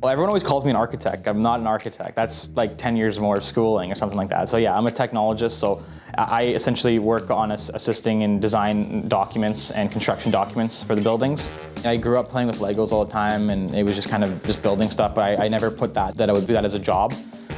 Well, everyone always calls me an architect. I'm not an architect. That's like 10 years more of schooling or something like that. So yeah, I'm a technologist. So I essentially work on assisting in design documents and construction documents for the buildings. I grew up playing with Legos all the time, and it was just kind of just building stuff, but I never put that I would do that as a job.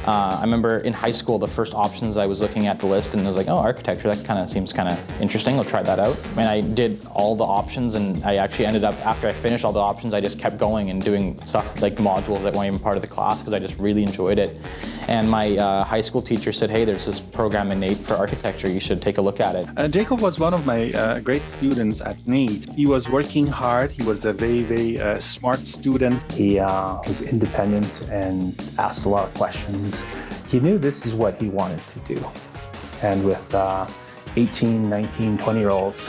I remember in high school, the first options I was looking at the list and I was like, oh, architecture, that kind of seems kind of interesting. I'll try that out. And I did all the options, and I actually ended up, after I finished all the options, I just kept going and doing stuff like modules that weren't even part of the class because I just really enjoyed it. And my high school teacher said, hey, there's this program in NAIT for architecture, you should take a look at it. Jacob was one of my great students at NAIT. He was working hard, he was a very, very smart student. He was independent and asked a lot of questions. He knew this is what he wanted to do. And with 18, 19, 20-year-olds,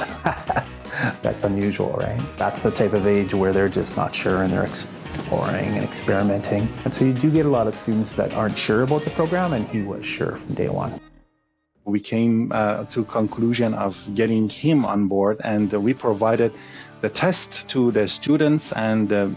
that's unusual, right? That's the type of age where they're just not sure and they're exploring and experimenting. And so you do get a lot of students that aren't sure about the program, and he was sure from day one. We came to a conclusion of getting him on board, and we provided the test to the students, and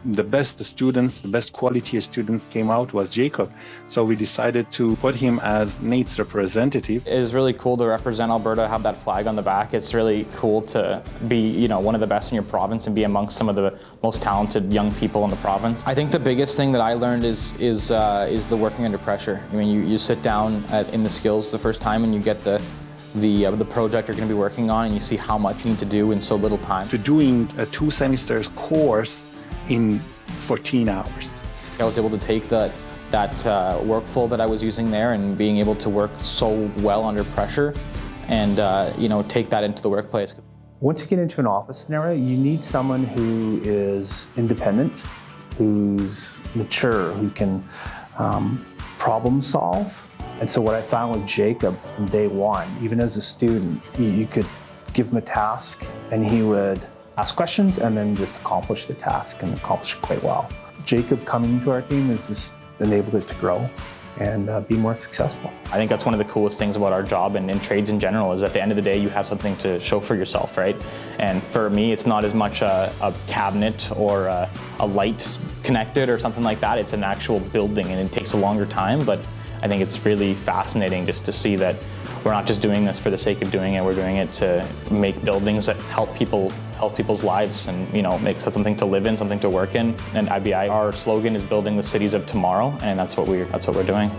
the best quality students came out was Jacob. So we decided to put him as NAIT's representative. It was really cool to represent Alberta, have that flag on the back. It's really cool to be, you know, one of the best in your province and be amongst some of the most talented young people in the province. I think the biggest thing that I learned is the working under pressure. I mean, you sit down in the skills the first time and you get the project you're going to be working on, and you see how much you need to do in so little time. To doing a 2 semesters course in 14 hours. I was able to take that workflow that I was using there and being able to work so well under pressure and you know, take that into the workplace. Once you get into an office scenario, you need someone who is independent, who's mature, who can problem solve. And so what I found with Jacob from day one, even as a student, you could give him a task and he would ask questions and then just accomplish the task and accomplish it quite well. Jacob coming to our team has just enabled it to grow and be more successful. I think that's one of the coolest things about our job and in trades in general is at the end of the day you have something to show for yourself, right? And for me, it's not as much a cabinet or a light connected or something like that. It's an actual building, and it takes a longer time, but I think it's really fascinating just to see that we're not just doing this for the sake of doing it. We're doing it to make buildings that help people's lives, and, you know, make something to live in, something to work in. And IBI, our slogan is building the cities of tomorrow, and that's what we're doing.